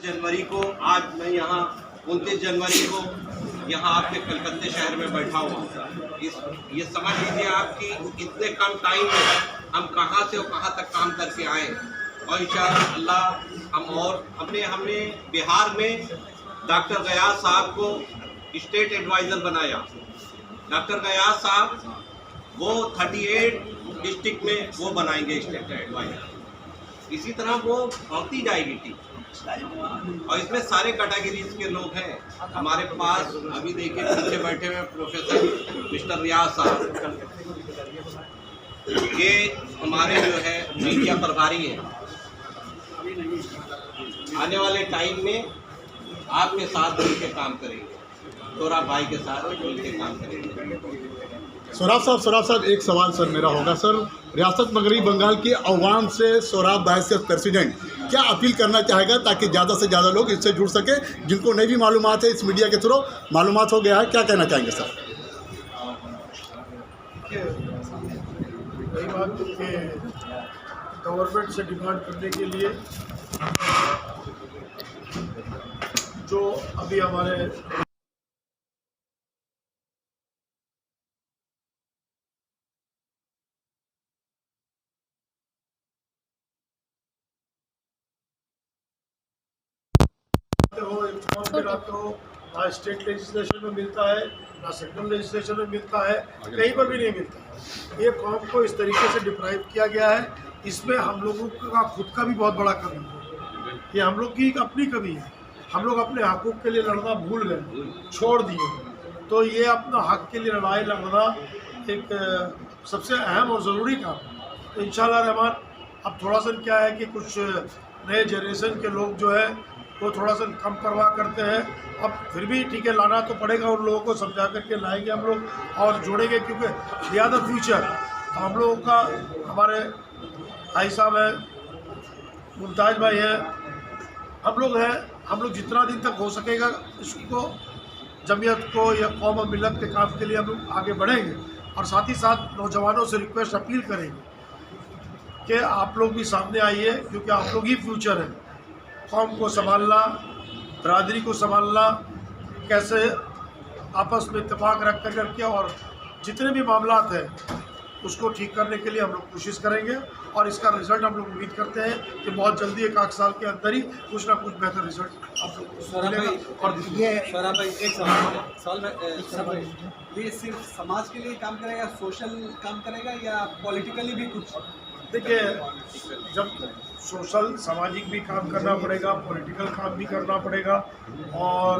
जनवरी को आज मैं यहाँ 29 जनवरी को यहाँ आपके कलकत्ते शहर में बैठा हुआ। ये समझ लीजिए आप कि इतने कम टाइम में हम कहाँ से और कहाँ तक काम करके आए और इंशाअल्लाह हम और हमने बिहार में डॉक्टर गयास साहब को स्टेट एडवाइज़र बनाया। डॉक्टर गयास साहब वो 38 डिस्ट्रिक्ट में वो बनाएंगे स्टेट एडवाइज़र। इसी तरह वो बढ़ती जाएगी टीम और इसमें सारे कैटेगरीज के लोग हैं हमारे पास। अभी देखिए पीछे बैठे हुए प्रोफेसर मिस्टर रियाज साहब, ये हमारे जो है मीडिया प्रभारी हैं। आने वाले टाइम में आपके साथ मिल के काम करेंगे, सोहराब भाई के साथ मिल के काम करेंगे। सोहराब साहब एक सवाल सर मेरा होगा सर, रियासत मगरबी बंगाल की अवाम से सोहराब भाई से प्रेसिडेंट क्या अपील करना चाहेगा ताकि ज़्यादा से ज़्यादा लोग इससे जुड़ सके, जिनको नई भी मालूमात है इस मीडिया के थ्रू मालूमात हो गया है, क्या कहना चाहेंगे सर? वही बात कि गवर्नमेंट से डिमांड करने के लिए जो अभी हमारे हो ना स्टेट लेजिस्लेशन में मिलता है ना सेंट्रल लेजिस्लेशन में मिलता है, कहीं पर भी नहीं मिलता। ये कॉम को इस तरीके से डिप्राइव किया गया है, इसमें हम लोगों का खुद का भी बहुत बड़ा कमी है। ये हम लोग की अपनी कमी है, हम लोग अपने हकूक़ के लिए लड़ना भूल गए, छोड़ दिए। तो ये अपना हक के लिए लड़ाई लड़ना एक सबसे अहम और ज़रूरी काम है। तो इंशाअल्लाह रहमान अब थोड़ा सा क्या है कि कुछ नए जनरेशन के लोग जो है वो थोड़ा सा कम परवाह करते हैं। अब फिर भी ठीक है, लाना तो पड़ेगा, उन लोगों को समझा करके लाएंगे हम लोग और जोड़ेंगे, क्योंकि वी आर द फ्यूचर। हम लोगों का हमारे भाई साहब हैं, मुमताज़ भाई हैं, हम लोग हैं, हम लोग जितना दिन तक हो सकेगा इसको जमीयत को या कौम और मिलत के काम के लिए हम लोग आगे बढ़ेंगे। और साथ ही साथ नौजवानों से रिक्वेस्ट अपील करेंगे कि आप लोग भी सामने आइए, क्योंकि आप लोग ही फ्यूचर हैं। कौम को संभालना, बरादरी को संभालना, कैसे आपस में इत्तेफाक रख करके और जितने भी मामलात हैं उसको ठीक करने के लिए हम लोग कोशिश करेंगे। और इसका रिज़ल्ट हम लोग उम्मीद करते हैं कि बहुत जल्दी 1 आध साल के अंदर ही कुछ ना कुछ बेहतर रिज़ल्ट आप लोग मिलेगा। और ये सोहराब भाई एक सवाल में, ये सिर्फ समाज के लिए काम करेगा, सोशल काम करेगा या पॉलिटिकली भी कुछ? देखिए, जब सोशल सामाजिक भी काम करना पड़ेगा, पॉलिटिकल काम भी करना पड़ेगा। और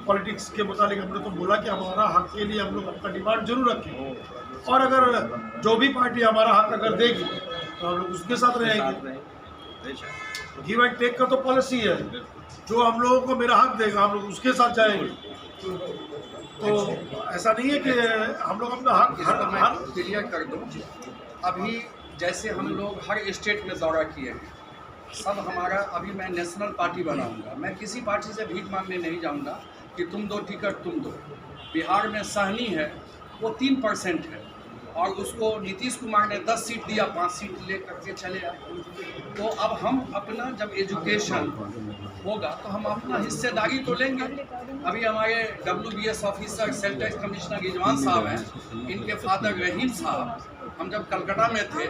पॉलिटिक्स के मुताबिक हमने तो बोला कि हमारा हक के लिए हम लोग अपना डिमांड जरूर रखेंगे, और अगर जो भी पार्टी हमारा हक अगर देगी तो हम लोग उसके साथ रहेंगे। गिव एंड टेक का तो पॉलिसी है, जो हम लोगों को मेरा हक देगा हम लोग उसके साथ जाएंगे। तो ऐसा नहीं है कि हम लोग अपना हक हर क्लियर कर दूँ। अभी जैसे हम लोग हर स्टेट में दौरा किए हैं, सब हमारा, अभी मैं नेशनल पार्टी बनाऊंगा, मैं किसी पार्टी से भीख मांगने नहीं जाऊंगा कि तुम दो टिकट तुम दो। बिहार में सहनी है, वो 3% है, और उसको नीतीश कुमार ने 10 सीट दिया, 5 सीट ले करके चले आए। तो अब हम अपना जब एजुकेशन होगा तो हम अपना हिस्सेदारी तो लेंगे। अभी हमारे WBS officer sale tax commissioner Rizwan साहब हैं, इनके फादर रहीम साहब, हम जब कलकत्ता में थे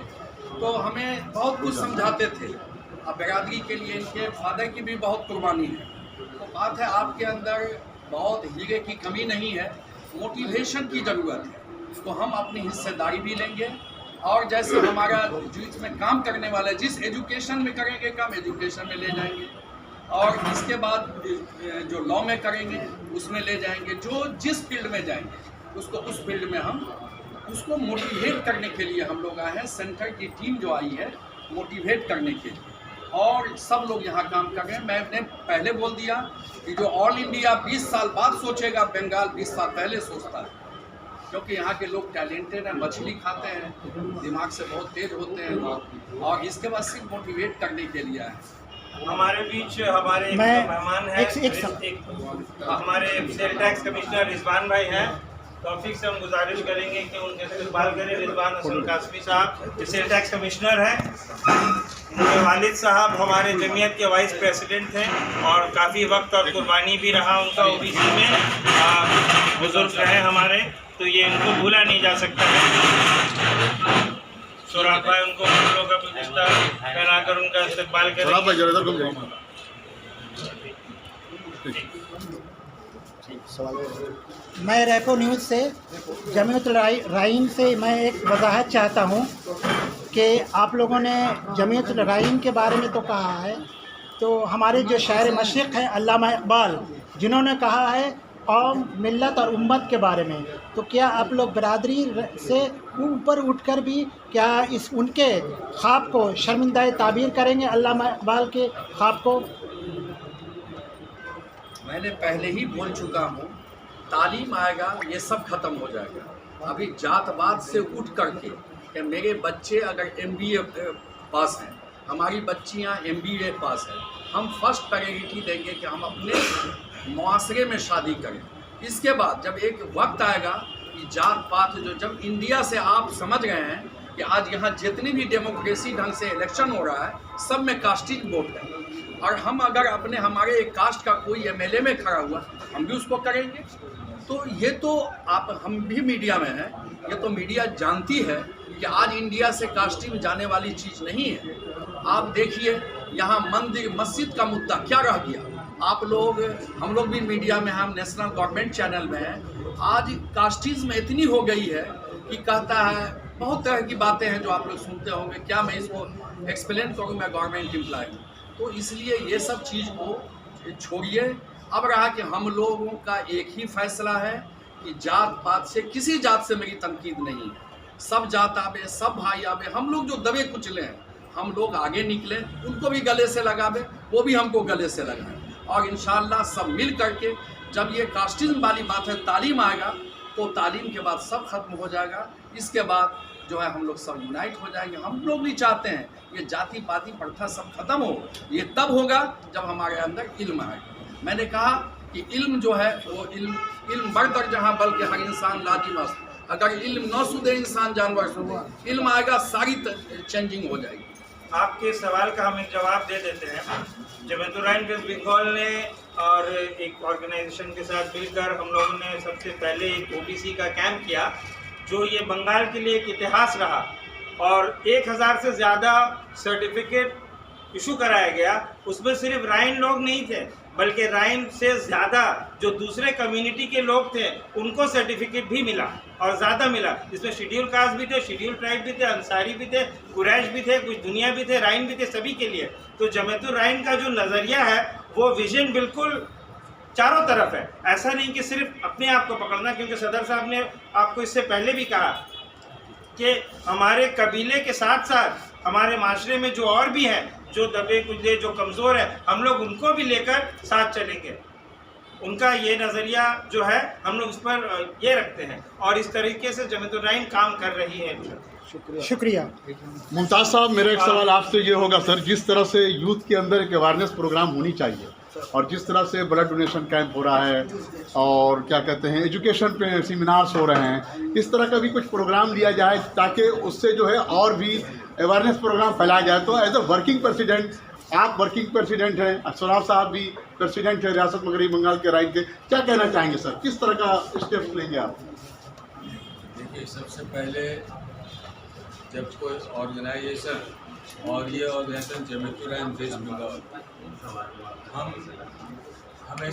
तो हमें बहुत कुछ समझाते थे। अब बिरादरी के लिए इनके फादर की भी बहुत कुर्बानी है। तो बात है आपके अंदर बहुत हीरे की कमी नहीं है, मोटिवेशन की ज़रूरत है। तो हम अपनी हिस्सेदारी भी लेंगे, और जैसे हमारा जीत में काम करने वाले जिस एजुकेशन में करेंगे काम, एजुकेशन में ले जाएंगे, और इसके बाद जो लॉ में करेंगे उसमें ले जाएंगे। जो जिस फील्ड में जाएंगे उसको उस फील्ड में हम उसको मोटिवेट करने के लिए हम लोग आए हैं। सेंटर की टीम जो आई है मोटिवेट करने के लिए, और सब लोग यहाँ काम कर रहे हैं। मैंने पहले बोल दिया कि जो ऑल इंडिया 20 साल बाद सोचेगा, बंगाल 20 साल पहले सोचता है, क्योंकि यहाँ के लोग टैलेंटेड हैं, मछली खाते हैं, दिमाग से बहुत तेज होते हैं, और इसके बाद सिर्फ मोटिवेट करने के लिए आए। हमारे बीच हमारे मेहमान हैं, हमारे सेल टैक्स कमिश्नर रिजवान भाई हैं। टॉपिक से हम गुजारिश करेंगे कि उनके इस्तेमाल करें। रिजवान हसन कासमी साहब सेल टैक्स कमिश्नर हैं। मेरे वालिद साहब हमारे जमीयत के वाइस प्रेसिडेंट थे और काफ़ी वक्त और कुर्बानी भी रहा उनका ओबीसी में, बुज़ुर्ग रहे हमारे, तो ये इनको भूला नहीं जा सकता है। सोराब भाई उनको फूलों का गुलदस्ता पहनाकर उनका इस्तकबाल करें। सोराब भाई जरा इधर घूम जाइए। मैं रेपो न्यूज़ से जमीयत राइन से मैं एक वजाहत चाहता हूँ कि आप लोगों ने जमीयत राइन के बारे में तो कहा है, तो हमारे जो शायर मशरिक़ हैं अल्लामा इकबाल, जिन्होंने कहा है कौम, मिल्लत और उम्मत के बारे में, तो क्या आप लोग बरादरी से ऊपर उठकर भी क्या इस उनके ख्वाब को शर्मिंदा ताबीर करेंगे, अल्लामा इकबाल के ख्वाब को? मैंने पहले ही बोल चुका हूँ, तालीम आएगा ये सब खत्म हो जाएगा। अभी जातवाद से उठ करके कि मेरे बच्चे अगर MBA पास हैं, हमारी बच्चियाँ MBA पास हैं, हम फर्स्ट प्रायोरिटी देंगे कि हम अपने मुआशरे में शादी करें। इसके बाद जब एक वक्त आएगा कि जात पात जो, जब इंडिया से आप समझ गए हैं कि आज यहाँ जितनी भी डेमोक्रेसी ढंग से इलेक्शन हो रहा है, सब में कास्टिंग वोट है, और हम अगर हमारे एक कास्ट का कोई MLA में खड़ा हुआ, हम भी उसको करेंगे। तो ये तो हम भी मीडिया में हैं, ये तो मीडिया जानती है कि आज इंडिया से कास्टिंग जाने वाली चीज़ नहीं है। आप देखिए यहाँ मंदिर मस्जिद का मुद्दा क्या रह गया। आप लोग, हम लोग भी मीडिया में, हम नेशनल गवर्नमेंट चैनल में हैं, आज कास्टिज़्म इतनी हो गई है कि कहता है बहुत तरह की बातें हैं जो आप लोग सुनते होंगे, क्या मैं इसको एक्सप्लेन करूँ, मैं गवर्नमेंट एम्प्लॉय हूँ। तो इसलिए ये सब चीज़ को छोड़िए। अब रहा कि हम लोगों का एक ही फैसला है कि जात पात से, किसी जात से मेरी तनकीद नहीं है, सब जात आवे, सब भाई आवे, हम लोग जो दबे कुचले हैं, हम लोग आगे निकले, उनको भी गले से लगावे, वो भी हमको गले से लगाए, और इंशाअल्लाह सब मिल करके, जब ये कास्टिज्म वाली बात है, तालीम आएगा, तो तालीम के बाद सब खत्म हो जाएगा। इसके बाद जो है हम लोग सब यूनाइट हो जाएंगे। हम लोग भी चाहते हैं ये जाति पाति प्रथा सब खत्म हो। ये तब होगा जब हमारे अंदर इल्म आएगा। मैंने कहा कि इल्म जो है वो इल्म बढ़कर जहाँ बल्कि हर इंसान लाजिमस, अगर इल्म न सुधे इंसान जानवर सुधे, इल्म आएगा सारी चेंजिंग हो जाएगी। आपके सवाल का हम एक जवाब दे देते हैं। जमीयत राइन वेस्ट बंगाल ने और एक ऑर्गेनाइजेशन के साथ मिलकर हम लोगों ने सबसे पहले एक OBC का कैंप किया, जो ये बंगाल के लिए एक इतिहास रहा, और 1000 से ज़्यादा सर्टिफिकेट इशू कराया गया। उसमें सिर्फ राइन लोग नहीं थे, बल्कि राइन से ज़्यादा जो दूसरे कम्युनिटी के लोग थे उनको सर्टिफिकेट भी मिला, और ज़्यादा मिला। इसमें शेड्यूल कास्ट भी थे, शेड्यूल ट्राइब भी थे, अंसारी भी थे, कुरैश भी थे, कुछ दुनिया भी थे, राइन भी थे, सभी के लिए। तो जमीयत राइन का जो नज़रिया है वो विजन बिल्कुल चारों तरफ है। ऐसा नहीं कि सिर्फ अपने आप को पकड़ना, क्योंकि सदर साहब ने आपको इससे पहले भी कहा कि हमारे कबीले के साथ साथ हमारे माशरे में जो और भी हैं, जो दबे कुचले, जो कमज़ोर है, हम लोग उनको भी लेकर साथ चलेंगे। उनका ये नज़रिया जो है हम लोग उस पर ये रखते हैं, और इस तरीके से जमीयत राइन काम कर रही है। शुक्रिया। मुमताज़ साहब, मेरा एक सवाल आपसे ये होगा सर, जिस तरह से यूथ के अंदर एक अवेयरनेस प्रोग्राम होनी चाहिए, और जिस तरह से ब्लड डोनेशन कैंप हो रहा है, और क्या कहते हैं एजुकेशन पे सेमिनार्स हो रहे हैं, इस तरह का भी कुछ प्रोग्राम लिया जाए ताकि उससे जो है और भी अवेयरनेस प्रोग्राम फैलाया जाए। तो एज अ वर्किंग प्रेसिडेंट, आप वर्किंग प्रेसिडेंट हैं, सोराब साहब भी प्रेसिडेंट है रियासत मगरबी बंगाल के राइन के, क्या कहना चाहेंगे सर, किस तरह का स्टेप्स लेंगे आप? देखिए, सबसे पहले जब कोई ऑर्गेनाइजेशन, और ये ऑर्गेनाइजेशन जमीयत राइन वेस्ट बंगाल,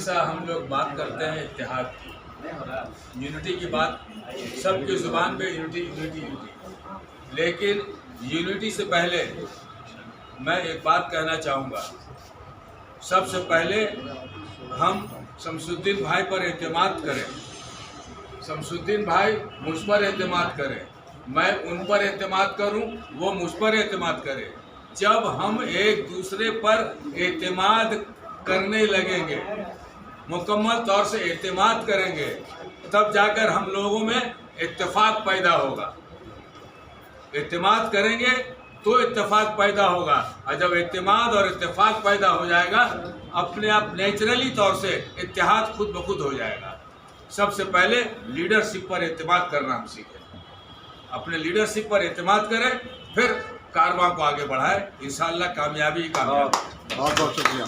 हम लोग बात करते हैं इत्तेहाद की, यूनिटी की बात, सबकी ज़ुबान पे यूनिटी यूनिटी यूनिटी, लेकिन यूनिटी से पहले मैं एक बात कहना चाहूँगा। सबसे पहले हम शमसुद्दीन भाई पर एतमाद करें, शमसुद्दीन भाई मुझ पर एतमाद करें, मैं उन पर एतमाद करूं, वो मुझ पर एतमाद करें। जब हम एक दूसरे पर एतमाद करने लगेंगे, मुकम्मल तौर से एतमाद करेंगे, तब जाकर हम लोगों में इत्तेफाक पैदा होगा। एतमाद करेंगे तो इत्तेफाक पैदा होगा, और जब एतमाद और इत्तेफाक पैदा हो जाएगा, अपने आप नेचुरली तौर से इत्तेहाद खुद ब खुद हो जाएगा। सबसे पहले लीडरशिप पर एतमाद करना हम सीखें, अपने लीडरशिप पर एतमाद करें, फिर कारवां को आगे बढ़ाए। इंशाअल्लाह कामयाबी कामयाबी। बहुत बहुत शुक्रिया।